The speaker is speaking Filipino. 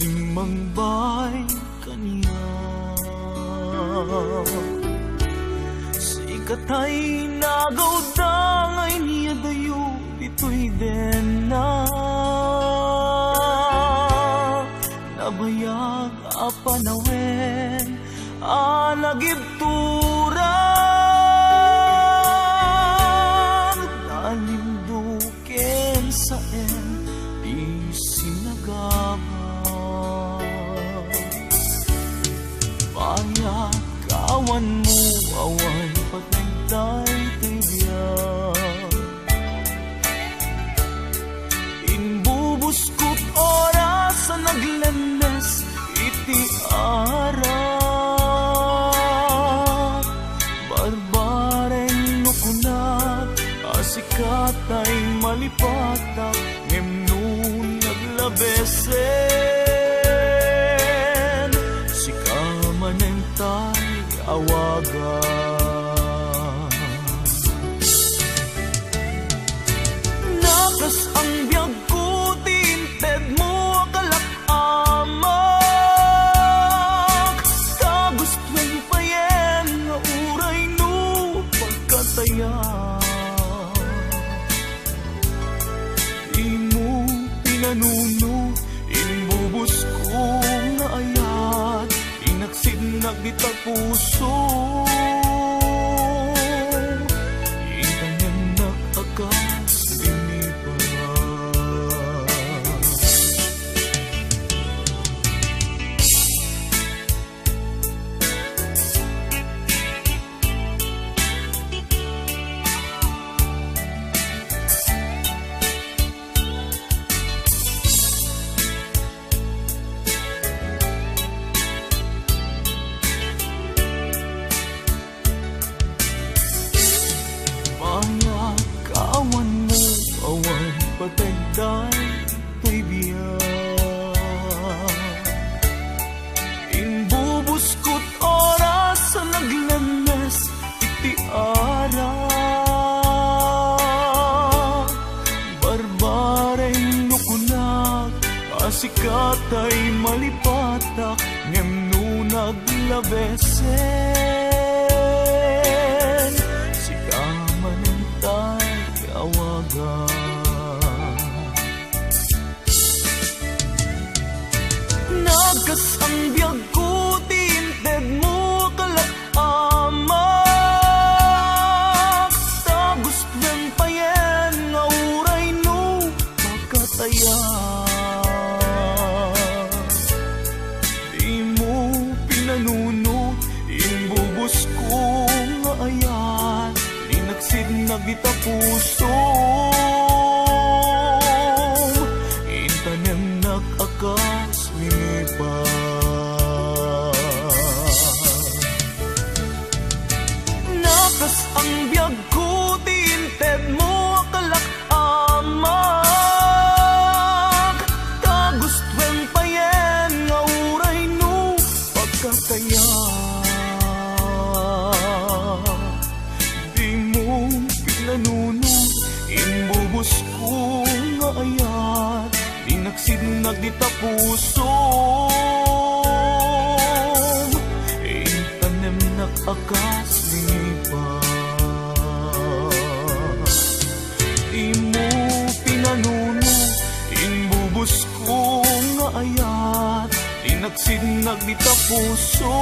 simmang bay kaniya. Sikat ay nagaw dangay niya dayo dito'y den na nabayag apanawen anagibturang nalinduken sa en isinagabang payakawan mo awan patagday tibiyang inbubuskot oras sa naglanes iti arat barbareng nukunat asikatay malipatak ngemno naglabesen sikamanentay awagan nakas ang biyag ko tinted mo kalakamak kagustwen payen nga uray no pagkataya di mo pinanuno inbubus ko nga ayat inaksinag di ta puso itanyan nakakas kawan mo awan patagday to'y biyak inbubuskot oras sa naglanas iti ara barbareng nukunak asikatay malipatak ngemno naglabesen sikamanentay awagan nagas ang biyag ko tinted mo kalakamak tagustwen payen nga uray no pagkataya di mo pinanuno inbubus ko nga ayan inagsinag ita puso intanem nakakas minipa nakas ang biyag ko tinted mo kalakamak kagustwen payen nga uray no pagkataya nanuno inbubus ko nga ayat inaksinag di ta puso intanem nakakas lipa di mo pinanuno inbubus ko nga ayat inaksinag di ta puso